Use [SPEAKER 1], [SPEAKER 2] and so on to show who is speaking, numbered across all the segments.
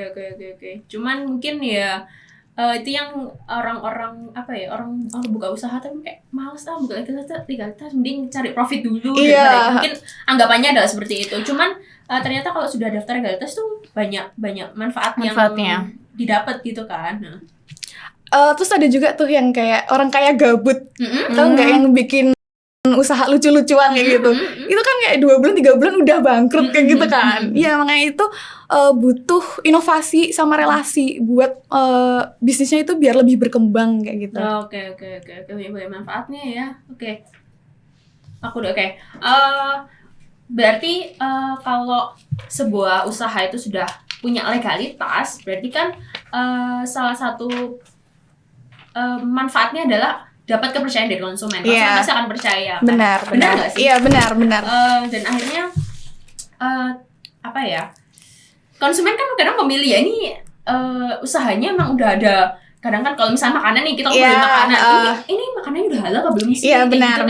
[SPEAKER 1] Oke. Cuman mungkin ya itu yang orang orang buka usaha tapi kayak males buka legalitas mending cari profit dulu daripada mungkin anggapannya adalah seperti itu. Cuman ternyata kalau sudah daftar legalitas tuh banyak manfaatnya yang didapat gitu kan.
[SPEAKER 2] Terus ada juga tuh yang kayak orang kaya gabut, tau nggak, yang bikin usaha lucu-lucuan kayak gitu. Itu kan kayak 2 bulan 3 bulan udah bangkrut kayak gitu kan. Ya makanya itu butuh inovasi sama relasi buat bisnisnya itu biar lebih berkembang kayak gitu.
[SPEAKER 1] Oke. Banyak manfaatnya ya. Oke. Aku udah oke. Berarti kalau sebuah usaha itu sudah punya legalitas, berarti kan salah satu manfaatnya adalah dapat kepercayaan dari konsumen. Konsumen pasti akan percaya. Kan?
[SPEAKER 2] Benar nggak sih? Iya benar.
[SPEAKER 1] Dan akhirnya konsumen kan kadang memilih ya ini usahanya emang udah ada. Kadang kan kalau misalnya makanan nih kita beli makanan ini makanannya udah halal apa belum sih?
[SPEAKER 2] Iya benar.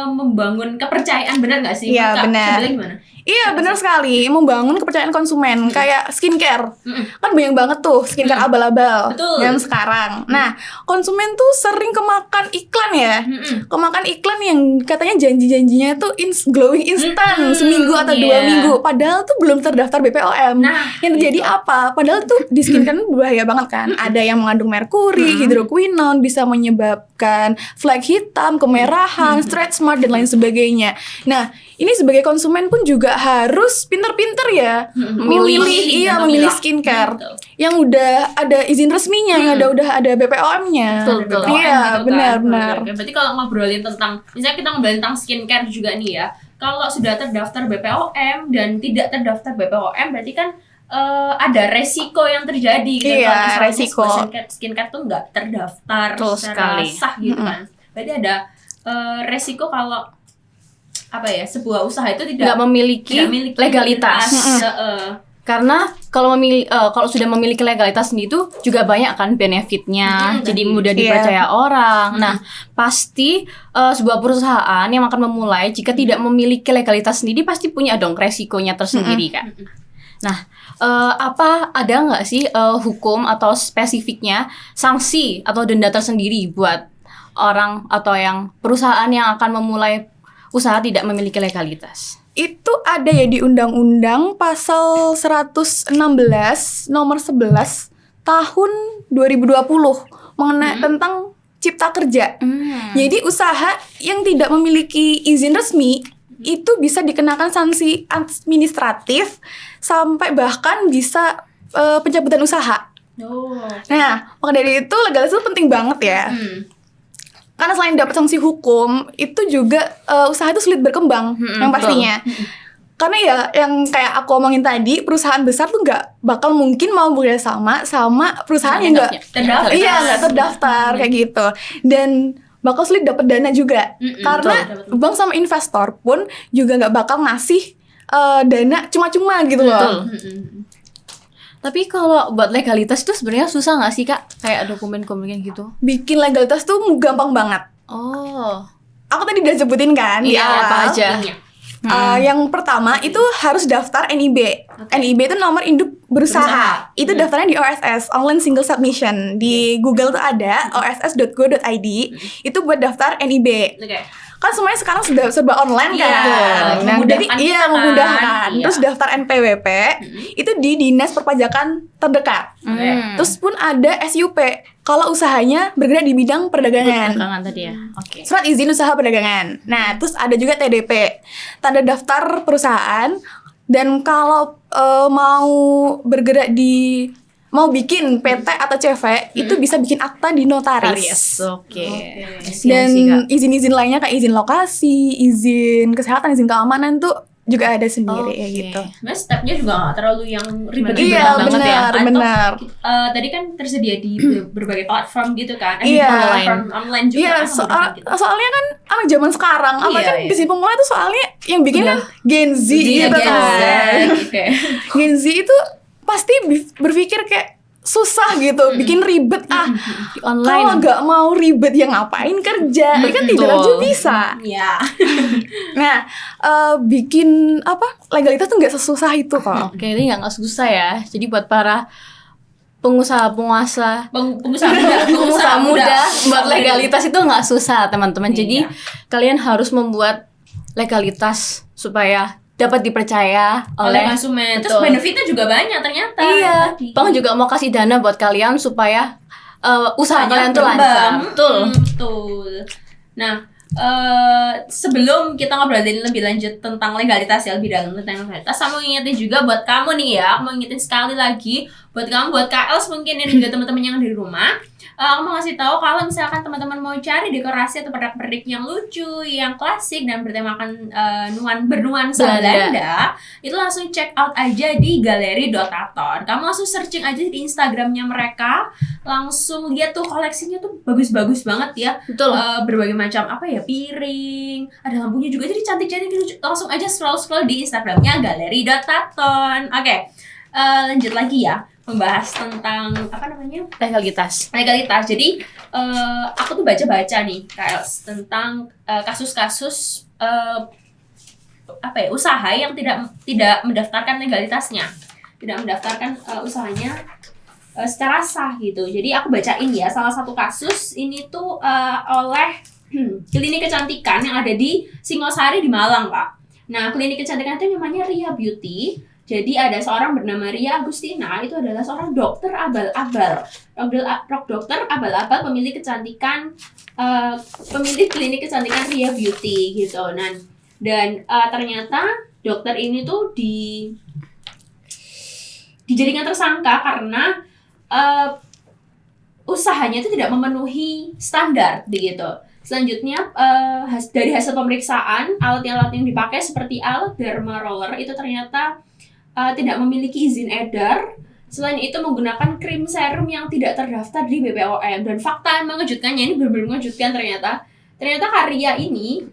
[SPEAKER 1] Membangun kepercayaan, benar nggak sih?
[SPEAKER 2] Iya benar.
[SPEAKER 1] Gimana?
[SPEAKER 2] Iya benar sekali, membangun kepercayaan konsumen. Kayak skincare, kan banyak banget tuh skincare abal-abal yang sekarang. Nah, konsumen tuh sering kemakan iklan ya, kemakan iklan yang katanya janjinya tuh glowing instan seminggu atau 2 minggu, padahal tuh belum terdaftar BPOM. Yang terjadi apa? Padahal tuh di skincare bahaya banget kan. Ada yang mengandung merkuri, hidroquinone, bisa menyebabkan flek hitam, kemerahan, stretch mark dan lain sebagainya. Nah, ini sebagai konsumen pun juga harus pinter-pinter ya memilih skincare yang udah ada izin resminya, yang udah ada BPOM-nya.
[SPEAKER 1] Betul.
[SPEAKER 2] Iya,
[SPEAKER 1] gitu
[SPEAKER 2] benar.
[SPEAKER 1] Berarti kalau ngobrolin tentang, misalnya kita ngobrolin tentang skincare juga nih ya, kalau sudah terdaftar BPOM dan tidak terdaftar BPOM, berarti kan ada resiko yang terjadi gitu.
[SPEAKER 2] Iya, resiko
[SPEAKER 1] skincare tuh nggak terdaftar
[SPEAKER 2] secara
[SPEAKER 1] sah gitu kan. Berarti ada resiko kalau sebuah usaha itu tidak memiliki legalitas.
[SPEAKER 3] Karena kalau sudah memiliki legalitas sendiri itu juga banyak kan benefitnya, jadi mudah dipercaya orang. Nah, pasti sebuah perusahaan yang akan memulai jika tidak memiliki legalitas sendiri pasti punya dong resikonya tersendiri kan. Nah, ada nggak sih hukum atau spesifiknya sanksi atau denda tersendiri buat orang atau yang perusahaan yang akan memulai usaha tidak memiliki legalitas?
[SPEAKER 2] Itu ada ya di Undang-Undang Pasal 116 Nomor 11 Tahun 2020 mengenai tentang Cipta Kerja. Jadi usaha yang tidak memiliki izin resmi itu bisa dikenakan sanksi administratif sampai bahkan bisa pencabutan usaha. Nah, maka dari itu legalitas itu penting banget ya. Karena selain dapat sanksi hukum, itu juga usaha itu sulit berkembang yang pastinya. Karena ya yang kayak aku omongin tadi, perusahaan besar tuh nggak bakal mungkin mau bekerjasama sama perusahaan yang nggak terdaftar kayak gitu. Dan bakal sulit dapat dana juga. Karena bank sama investor pun juga nggak bakal ngasih dana cuma-cuma gitu loh.
[SPEAKER 3] Tapi kalau buat legalitas itu sebenarnya susah nggak sih Kak? Kayak dokumen-dokumen gitu.
[SPEAKER 2] Bikin legalitas tuh gampang banget. Aku tadi udah sebutin kan di awal.
[SPEAKER 3] Apa aja?
[SPEAKER 2] Yang pertama itu harus daftar NIB. NIB itu nomor induk berusaha. Itu daftarnya di OSS, Online Single Submission. Di Google tuh ada oss.go.id. Itu buat daftar NIB. Kan semuanya sekarang sudah serba online kan. Memudahkan. Terus daftar NPWP itu di Dinas Perpajakan terdekat. Terus pun ada SUP kalau usahanya bergerak di bidang perdagangan.
[SPEAKER 3] Tadi ya.
[SPEAKER 2] Surat izin usaha perdagangan. Nah, terus ada juga TDP, tanda daftar perusahaan. Dan kalau mau bikin PT atau CV itu bisa bikin akta di notaris. Dan izin-izin lainnya kayak izin lokasi, izin kesehatan, izin keamanan tuh juga ada sendiri ya gitu.
[SPEAKER 1] Mas stepnya juga nggak terlalu yang ribet
[SPEAKER 2] banget ya. Benar.
[SPEAKER 1] Tadi kan tersedia di berbagai platform gitu kan.
[SPEAKER 2] Platform
[SPEAKER 1] online juga.
[SPEAKER 2] Soalnya kan anak zaman sekarang, apalagi bisnis pemula itu soalnya yang bikin kan Gen Z gitu kan. Gen Z itu pasti berpikir kayak susah gitu, bikin ribet
[SPEAKER 3] Di
[SPEAKER 2] Kalau
[SPEAKER 3] online.
[SPEAKER 2] nggak mau ribet ya ngapain kerja? Ini kan tidur aja bisa.
[SPEAKER 1] Ya.
[SPEAKER 2] Nah, bikin legalitas tuh nggak sesusah itu kok.
[SPEAKER 3] Oke, ini nggak susah ya. Jadi buat para pengusaha
[SPEAKER 1] Pengusaha
[SPEAKER 3] muda buat legalitas itu nggak susah teman-teman. Jadi kalian harus membuat legalitas supaya dapat dipercaya
[SPEAKER 1] oleh
[SPEAKER 3] oleh
[SPEAKER 1] konsumen. Terus
[SPEAKER 3] Betul.
[SPEAKER 1] benefitnya juga banyak ternyata.
[SPEAKER 3] Iya,
[SPEAKER 1] Tadi.
[SPEAKER 3] Bang juga mau kasih dana buat kalian supaya usaha
[SPEAKER 1] Banyak
[SPEAKER 3] kalian tuh
[SPEAKER 1] berkembang.
[SPEAKER 3] lancar. Betul.
[SPEAKER 1] Betul. Nah, sebelum kita ngobrolin lebih lanjut tentang legalitas ya, lebih dalam tentang legalitas, saya mau ngingetin juga buat kamu nih ya, aku mau ngingetin sekali lagi buat kamu, buat KLs mungkin dan juga teman-teman yang di rumah. Aku mau ngasih tahu kalau misalkan teman-teman mau cari dekorasi atau pernak-pernik yang lucu, yang klasik dan bertemakan bernuansa Belanda, itu langsung check out aja di galeri.aton. Kamu langsung searching aja di Instagramnya mereka, langsung lihat tuh koleksinya tuh bagus-bagus banget ya.
[SPEAKER 3] Betul.
[SPEAKER 1] Berbagai macam piring, ada lampunya juga, jadi cantik-cantik lucu. Langsung aja scroll di Instagramnya galeri.aton. Oke, lanjut lagi ya, membahas tentang
[SPEAKER 3] Legalitas.
[SPEAKER 1] Jadi aku tuh baca-baca nih KLs tentang kasus-kasus usaha yang tidak mendaftarkan legalitasnya, tidak mendaftarkan usahanya secara sah gitu. Jadi aku bacain ya salah satu kasus ini tuh oleh klinik kecantikan yang ada di Singosari di Malang, Kak. Nah, klinik kecantikan itu namanya Ria Beauty. Jadi ada seorang bernama Ria Agustina, itu adalah seorang dokter abal-abal. Dokter abal-abal pemilik kecantikan, pemilik klinik kecantikan Ria Beauty gitu. Dan ternyata dokter ini tuh dijadikan tersangka karena usahanya itu tidak memenuhi standar begitu. Selanjutnya dari hasil pemeriksaan alat-alat yang dipakai seperti alat derma roller itu ternyata tidak memiliki izin edar. Selain itu menggunakan krim serum yang tidak terdaftar di BPOM. Dan fakta yang mengejutkannya, ini benar-benar mengejutkan ternyata Ria ini,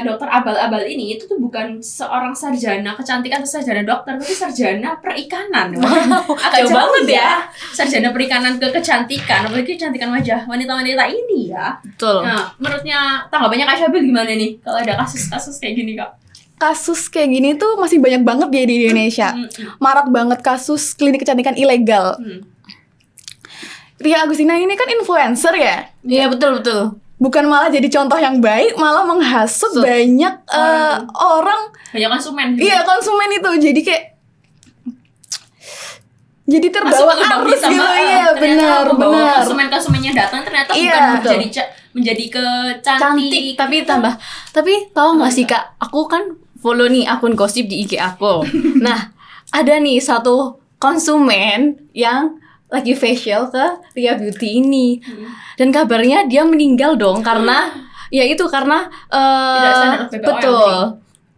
[SPEAKER 1] dokter abal-abal ini itu tuh bukan seorang sarjana kecantikan atau sarjana dokter, tapi sarjana perikanan. Agak jauh banget ya. Sarjana perikanan ke kecantikan, apalagi kecantikan wajah wanita-wanita ini ya.
[SPEAKER 3] Betul.
[SPEAKER 1] Nah, menurutnya tanggapannya Kak Syabil gimana nih kalau ada kasus-kasus kayak gini, Kak?
[SPEAKER 2] Kasus kayak gini tuh masih banyak banget ya di Indonesia. Marak banget kasus klinik kecantikan ilegal. Ria Agustina ini kan influencer ya.
[SPEAKER 3] Iya, betul.
[SPEAKER 2] Bukan malah jadi contoh yang baik, malah menghasut banyak orang.
[SPEAKER 1] Banyak konsumen.
[SPEAKER 2] Iya, konsumen itu. Jadi kayak jadi terbawa arus gitu. Iya, benar.
[SPEAKER 1] Konsumennya datang ternyata
[SPEAKER 2] Iya,
[SPEAKER 1] bukan menjadi
[SPEAKER 3] Cantik, tapi tahu nggak sih Kak, aku kan follow nih akun gosip di IG aku. Nah, ada nih satu konsumen yang lagi facial ke Ria Beauty ini. Dan kabarnya dia meninggal dong karena karena
[SPEAKER 1] tidak standar BPOM.
[SPEAKER 3] Betul.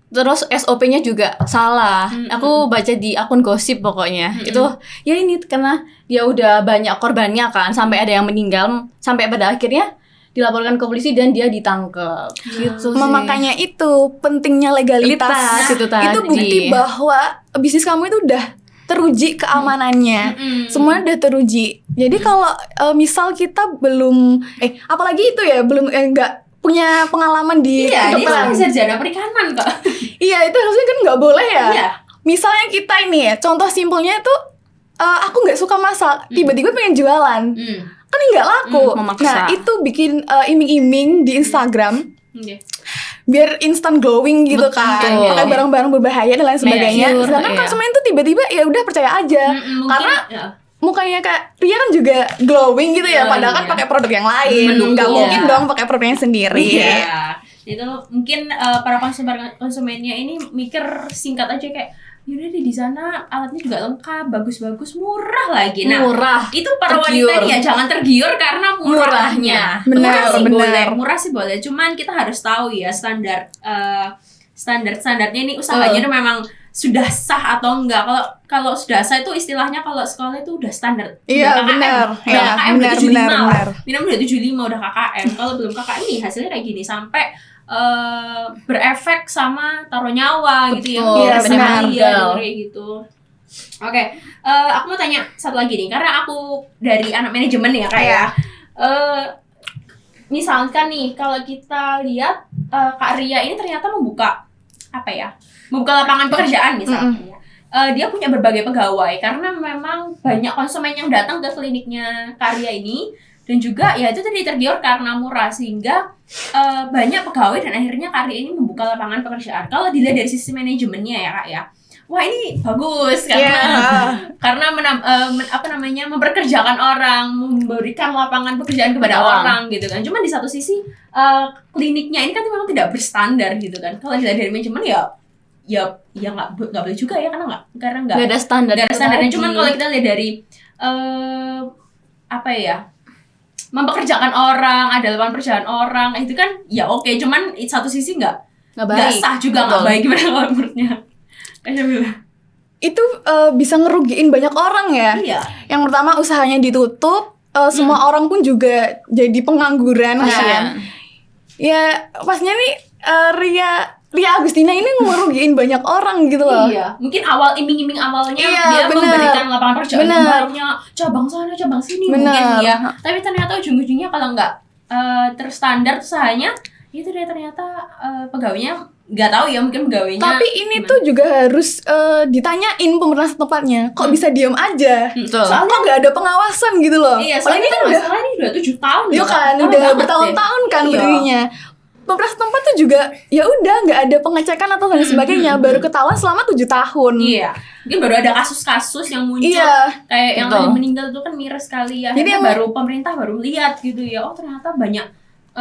[SPEAKER 3] Terus SOP-nya juga salah. Aku baca di akun gosip pokoknya. Itu ya ini karena dia udah banyak korbannya kan, sampai ada yang meninggal, sampai pada akhirnya dilaporkan ke polisi dan dia ditangkap. Gitu sih.
[SPEAKER 2] Makanya itu pentingnya legalitas.
[SPEAKER 3] Itu tadi.
[SPEAKER 2] Itu bukti bahwa bisnis kamu itu udah teruji keamanannya. Semuanya udah teruji. Jadi kalau misal kita belum apalagi itu ya belum nggak punya pengalaman di
[SPEAKER 1] dia
[SPEAKER 2] kedokteran.
[SPEAKER 1] sarjana perikanan kok.
[SPEAKER 2] Iya, itu harusnya kan nggak boleh ya.
[SPEAKER 1] Iya.
[SPEAKER 2] Misalnya kita ini ya, contoh simpelnya itu aku nggak suka masak, tiba-tiba pengen jualan. Kan nggak laku.
[SPEAKER 3] Memaksa.
[SPEAKER 2] Nah, itu bikin iming-iming di Instagram.
[SPEAKER 1] Okay.
[SPEAKER 2] Biar instant glowing gitu kan,
[SPEAKER 3] Betul.
[SPEAKER 2] pakai barang-barang berbahaya dan lain sebagainya.
[SPEAKER 3] Cure,
[SPEAKER 2] Sedangkan
[SPEAKER 3] iya.
[SPEAKER 2] konsumen tuh tiba-tiba ya udah percaya aja, karena mukanya kayak Ria kan juga glowing gitu ya, padahal kan pakai produk yang lain.
[SPEAKER 1] Mendukung.
[SPEAKER 2] Nggak mungkin dong pakai produknya sendiri.
[SPEAKER 1] Iya. Itu mungkin para konsumennya ini mikir singkat aja kayak yaudah deh di sana alatnya juga lengkap, bagus-bagus, murah lagi. Nah,
[SPEAKER 3] Murah.
[SPEAKER 1] itu para
[SPEAKER 3] Tergiur.
[SPEAKER 1] wanita nih ya jangan tergiur karena murahnya.
[SPEAKER 2] Benar,
[SPEAKER 1] Murah sih boleh. Cuman kita harus tahu ya standarnya ini usahanya itu memang sudah sah atau enggak. Kalau sudah sah itu istilahnya kalau sekolah itu udah standar.
[SPEAKER 2] Iya,
[SPEAKER 1] Udah KKM.
[SPEAKER 2] benar.
[SPEAKER 1] Udah
[SPEAKER 2] Iya,
[SPEAKER 1] KKM udah 75
[SPEAKER 2] benar.
[SPEAKER 1] lah. Minimum udah 75 udah KKM. Kalau belum KKM nih hasilnya kayak gini sampai berefek sama taruh nyawa gitu ya.
[SPEAKER 3] Betul,
[SPEAKER 2] iya, benar.
[SPEAKER 1] Kayak gitu. Oke, aku mau tanya satu lagi nih, karena aku dari anak manajemen ya Kak ya. Misalkan nih, kalau kita lihat Kak Ria ini ternyata membuka lapangan pekerjaan misalnya. Dia punya berbagai pegawai karena memang banyak konsumen yang datang ke kliniknya Kak Ria ini, dan juga ya itu tadi tergiur karena murah sehingga banyak pegawai dan akhirnya Kak Ria ini membuka lapangan pekerjaan. Kalau dilihat dari sisi manajemennya ya Kak ya, wah ini bagus karena memperkerjakan orang, memberikan lapangan pekerjaan kepada orang gitu kan. Cuman di satu sisi kliniknya ini kan memang tidak berstandar gitu kan. Kalau dilihat dari manajemen ya nggak boleh juga ya, karena nggak
[SPEAKER 3] ada standar.
[SPEAKER 1] Nggak ada standarnya. Cuman kalau kita lihat dari mempekerjakan orang, ada lapangan pekerjaan orang, itu kan ya oke. Cuman satu sisi nggak sah juga, nggak baik. Gimana kalau menurutnya?
[SPEAKER 2] Itu bisa ngerugiin banyak orang ya.
[SPEAKER 1] Iya.
[SPEAKER 2] Yang pertama usahanya ditutup, semua orang pun juga jadi pengangguran kan. Ya pastinya nih Ria Agustina ini ngerugiin banyak orang gitu loh.
[SPEAKER 1] Iya, mungkin iming-iming awalnya dia memberikan lapangan pekerjaan banyak, cabang sana, cabang sini mungkin ya. Tapi ternyata ujung-ujungnya kalau nggak terstandar usahanya, itu dia ternyata pegawainya nggak tahu ya, mungkin pegawainya.
[SPEAKER 2] Tapi ini tuh juga harus ditanyain pemerintah setempatnya, kok bisa diam aja? Soalnya nggak ada pengawasan gitu loh.
[SPEAKER 1] Iya, soalnya kan masalah ini udah 7 tahun.
[SPEAKER 2] Iya kan, udah bertahun-tahun kan berdirinya. Pemerintah setempat tuh juga ya udah nggak ada pengecekan atau dan sebagainya, baru ketahuan selama 7 tahun.
[SPEAKER 1] Iya, mungkin baru ada kasus-kasus yang muncul kayak yang tadi meninggal itu kan miris sekali ya. Jadi baru pemerintah baru lihat gitu ya, oh ternyata banyak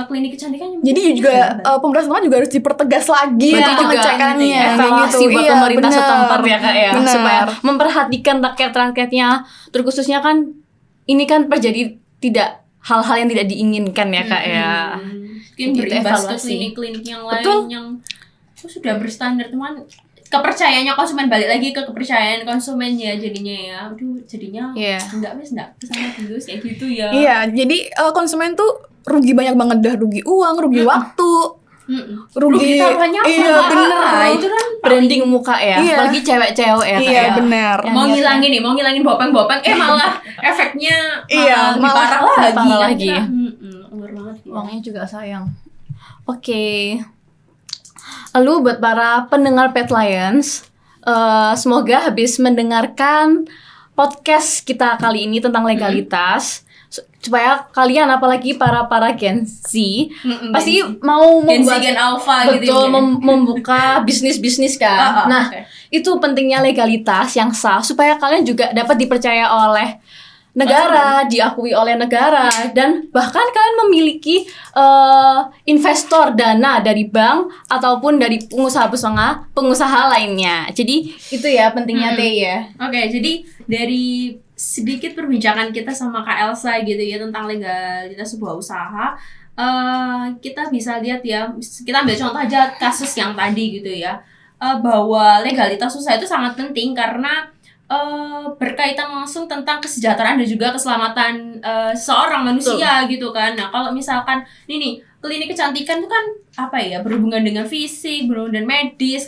[SPEAKER 1] klinik kecantikan.
[SPEAKER 2] Jadi juga pemerintah setempat juga harus dipertegas lagi pengecekannya,
[SPEAKER 3] evaluasi buat pemerintah setempat ya Kak ya,
[SPEAKER 2] bener.
[SPEAKER 3] Supaya memperhatikan rakyat-rakyatnya, terkhususnya kan ini kan terjadi tidak hal-hal yang tidak diinginkan ya Kak ya.
[SPEAKER 1] Mungkin berimbas ke klinik-klinik yang lain yang sudah berstandar, teman. Kepercayaannya konsumen, balik lagi ke kepercayaan konsumennya jadinya ya. Jadinya enggak kesana dulu kayak gitu ya.
[SPEAKER 2] Iya, jadi konsumen tuh rugi banyak banget, dah rugi uang, rugi waktu. Rugi
[SPEAKER 1] taruhannya
[SPEAKER 2] bener.
[SPEAKER 1] Itu kan
[SPEAKER 3] branding muka ya, apalagi cewek-cewek ya Kak
[SPEAKER 2] iya, bener.
[SPEAKER 1] Mau ngilangin bopeng-bopeng malah efeknya malah parah lagi.
[SPEAKER 3] Uangnya juga sayang. Oke. Lalu buat para pendengar Pet Lions, semoga habis mendengarkan podcast kita kali ini tentang legalitas, supaya kalian apalagi para Gen Z pasti mau membuat
[SPEAKER 1] Gen Alpha
[SPEAKER 3] betul
[SPEAKER 1] gitu ya.
[SPEAKER 3] Membuka bisnis kan. Itu pentingnya legalitas yang sah supaya kalian juga dapat dipercaya oleh negara, diakui oleh negara, dan bahkan kalian memiliki investor dana dari bank ataupun dari pengusaha lainnya. Jadi itu ya pentingnya Teh ya.
[SPEAKER 1] Oke, jadi dari sedikit perbincangan kita sama Kak Elsa gitu ya tentang legalitas sebuah usaha, kita bisa lihat ya, kita ambil contoh aja kasus yang tadi gitu ya, bahwa legalitas usaha itu sangat penting karena berkaitan langsung tentang kesejahteraan dan juga keselamatan seorang manusia gitu kan. Nah kalau misalkan ini klinik kecantikan itu kan berhubungan dengan fisik, berhubungan dengan medis.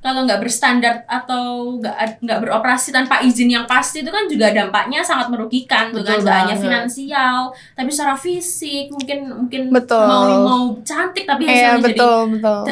[SPEAKER 1] Kalau nggak berstandar atau nggak beroperasi tanpa izin yang pasti, itu kan juga dampaknya sangat merugikan tuh kan, nggak hanya finansial tapi secara fisik mungkin mau cantik tapi hasilnya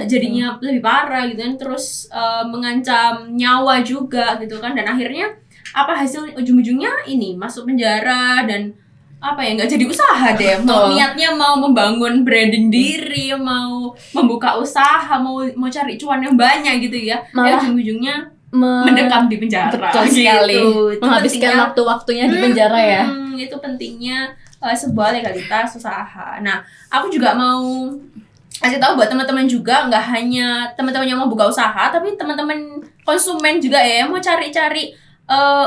[SPEAKER 1] jadinya lebih parah gitu kan, terus mengancam nyawa juga gitu kan, dan akhirnya hasil ujung-ujungnya ini masuk penjara dan nggak jadi usaha deh. Niatnya mau membangun branding diri, mau membuka usaha, mau cari cuan yang banyak gitu ya, ujung-ujungnya mendekam di penjara.
[SPEAKER 3] Betul sekali.
[SPEAKER 1] Gitu.
[SPEAKER 3] Menghabiskan waktu-waktunya di penjara ya.
[SPEAKER 1] Itu pentingnya sebuah legalitas usaha. Nah, aku juga mau kasih tahu buat teman-teman juga, nggak hanya teman-teman yang mau buka usaha, tapi teman-teman konsumen juga ya mau cari-cari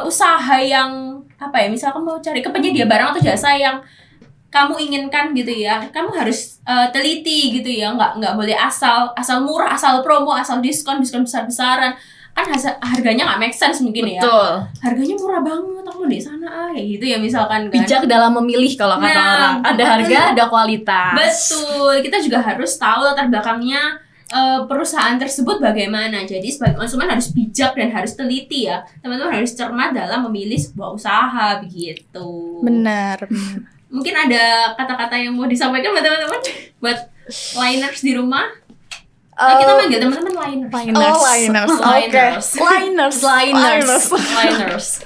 [SPEAKER 1] usaha yang misalkan mau cari ke penyedia barang atau jasa yang kamu inginkan gitu ya, kamu harus teliti gitu ya, nggak boleh asal murah, asal promo, asal diskon besar-besaran, kan harganya nggak make sense mungkin.
[SPEAKER 3] Betul.
[SPEAKER 1] Ya harganya murah banget, aku di sana kayak gitu ya misalkan kan.
[SPEAKER 3] Bijak dalam memilih kalau kata orang, ada harga ada kualitas.
[SPEAKER 1] Betul, kita juga harus tahu latar belakangnya perusahaan tersebut bagaimana. Jadi sebagai konsumen harus bijak dan harus teliti ya. Teman-teman harus cermat dalam memilih sebuah usaha begitu.
[SPEAKER 2] Benar.
[SPEAKER 1] Mungkin ada kata-kata yang mau disampaikan buat teman-teman, buat liners di rumah. Kita manggil teman-teman liners.
[SPEAKER 2] Oh, liners. Oke.
[SPEAKER 1] Liners.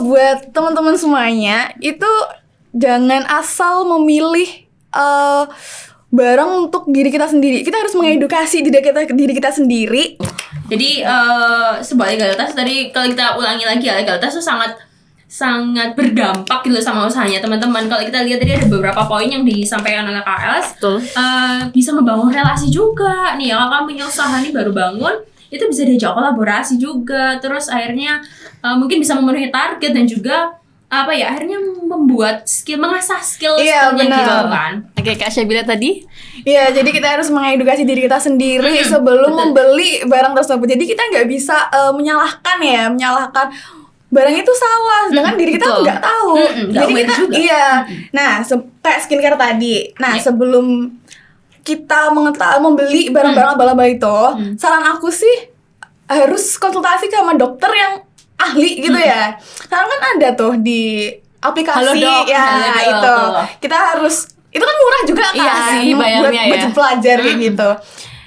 [SPEAKER 2] Buat teman-teman semuanya, itu jangan asal memilih barang untuk diri kita sendiri. Kita harus mengedukasi diri kita sendiri.
[SPEAKER 1] Jadi sebuah legalitas tadi kalau kita ulangi lagi ya, legalitas itu sangat berdampak gitu sama usahanya teman-teman. Kalau kita lihat tadi ada beberapa poin yang disampaikan oleh Kak Els.
[SPEAKER 3] Betul.
[SPEAKER 1] Bisa membangun relasi juga nih ya, kalau kamu punya usaha nih baru bangun, itu bisa diajak kolaborasi juga. Terus akhirnya mungkin bisa memenuhi target dan juga akhirnya membuat mengasah skillnya gitu kan.
[SPEAKER 3] Oke, Kak Syabila tadi.
[SPEAKER 2] Iya, jadi kita harus mengedukasi diri kita sendiri sebelum membeli barang tersebut. Jadi kita nggak bisa menyalahkan barang itu salah, sedangkan diri kita nggak tahu. Jadi kita juga. Nah, kayak skincare tadi. Nah, sebelum kita membeli barang-barang abal-abal itu, saran aku sih harus konsultasi sama dokter yang ahli gitu ya. Sekarang kan ada tuh di aplikasi
[SPEAKER 3] Halodoc,
[SPEAKER 2] itu. Kita harus, itu kan murah juga kan.
[SPEAKER 3] Iya sih, bayarnya
[SPEAKER 2] buat pelajar kayak gitu.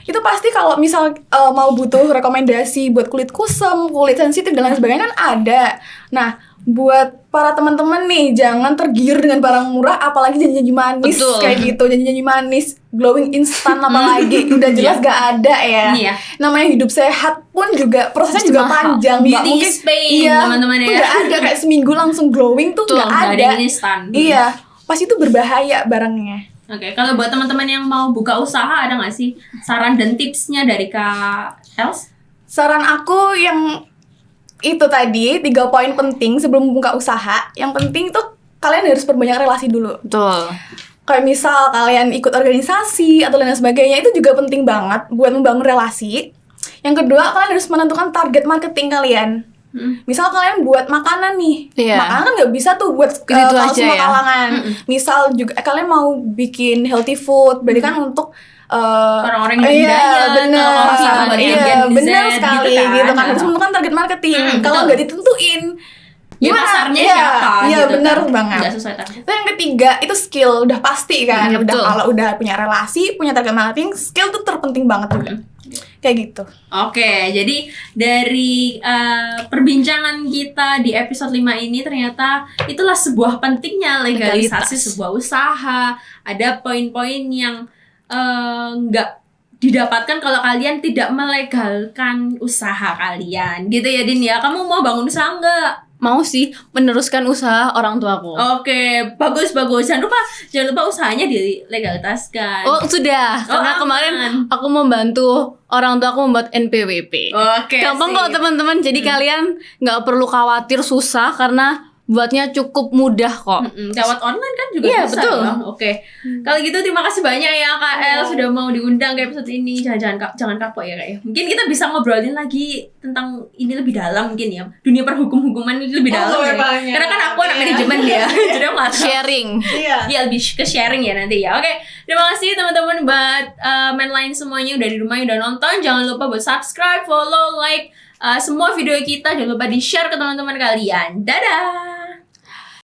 [SPEAKER 2] Itu pasti kalau misal mau butuh rekomendasi buat kulit kusam, kulit sensitif dan lain sebagainya kan ada. Nah, buat para teman-teman nih, jangan tergiur dengan barang murah, apalagi janji-janji manis.
[SPEAKER 3] Betul.
[SPEAKER 2] Kayak gitu, janji-janji manis, glowing instan apalagi udah jelas gak ada ya.
[SPEAKER 1] Iya.
[SPEAKER 2] Namanya hidup sehat pun juga prosesnya
[SPEAKER 3] Pasti
[SPEAKER 2] juga
[SPEAKER 3] mahal.
[SPEAKER 2] panjang. Nggak
[SPEAKER 1] Beauty
[SPEAKER 2] mungkin
[SPEAKER 1] is pain, teman-teman ya.
[SPEAKER 2] Nggak ada kayak seminggu langsung glowing tuh, nggak ada.
[SPEAKER 1] yang instan.
[SPEAKER 2] Iya, pasti itu berbahaya barangnya.
[SPEAKER 1] Oke, kalau buat teman-teman yang mau buka usaha, ada nggak sih saran dan tipsnya dari Kak Els?
[SPEAKER 2] Saran aku yang itu tadi 3 poin penting sebelum buka usaha. Yang penting tuh kalian harus perbanyak relasi dulu.
[SPEAKER 3] Betul.
[SPEAKER 2] Kayak misal kalian ikut organisasi atau lain sebagainya, itu juga penting banget buat membangun relasi. Yang kedua, kalian harus menentukan target marketing kalian. Misal kalian buat makanan nih, makanan kan nggak bisa tuh buat semua kalangan. Misal juga kalian mau bikin healthy food, berarti kan untuk
[SPEAKER 1] orang-orang yang
[SPEAKER 2] benar sekali gitu kan, harus menentukan target marketing. Kalau nggak ditentuin,
[SPEAKER 1] gimana pasarnya siapa?
[SPEAKER 2] Iya
[SPEAKER 1] gitu
[SPEAKER 2] benar
[SPEAKER 1] kan?
[SPEAKER 2] banget.
[SPEAKER 1] Nggak sesuai target.
[SPEAKER 2] Terus yang ketiga itu skill, udah pasti kan.
[SPEAKER 3] Betul.
[SPEAKER 2] Kalau udah punya relasi, punya target marketing, skill tuh terpenting banget juga. Kayak gitu.
[SPEAKER 1] Oke, jadi dari perbincangan kita di episode 5 ini ternyata itulah sebuah pentingnya legalisasi sebuah usaha. Ada poin-poin yang nggak didapatkan kalau kalian tidak melegalkan usaha kalian. Gitu ya, Din ya. Kamu mau bangun usaha nggak?
[SPEAKER 3] Mau sih meneruskan usaha orang tuaku.
[SPEAKER 1] Oke, bagus. Jangan lupa usahanya dilegalitaskan.
[SPEAKER 3] Oh, sudah. Karena kemarin aku membantu orang tua aku membuat NPWP.
[SPEAKER 1] Oke.
[SPEAKER 3] Gampang kok teman-teman. Jadi kalian nggak perlu khawatir susah karena buatnya cukup mudah kok.
[SPEAKER 1] Lewat online kan juga
[SPEAKER 3] Iya,
[SPEAKER 1] bisa.
[SPEAKER 3] betul.
[SPEAKER 1] Ya? Oke. Kalau gitu terima kasih banyak ya Kak El sudah mau diundang ke episode ini. Jangan kapok ya Kak ya. Mungkin kita bisa ngobrolin lagi tentang ini lebih dalam mungkin ya. Dunia perhukum-hukuman ini lebih dalam. Ya. Karena kan aku anak manajemen ya. Jadi aku nggak tahu.
[SPEAKER 3] Sharing.
[SPEAKER 2] Iya.
[SPEAKER 1] Lebih ke sharing ya nanti ya. Oke. Terima kasih teman-teman buat mainline semuanya udah di rumah udah nonton. Jangan lupa buat subscribe, follow, like semua video kita. Jangan lupa di-share ke teman-teman kalian. Dadah.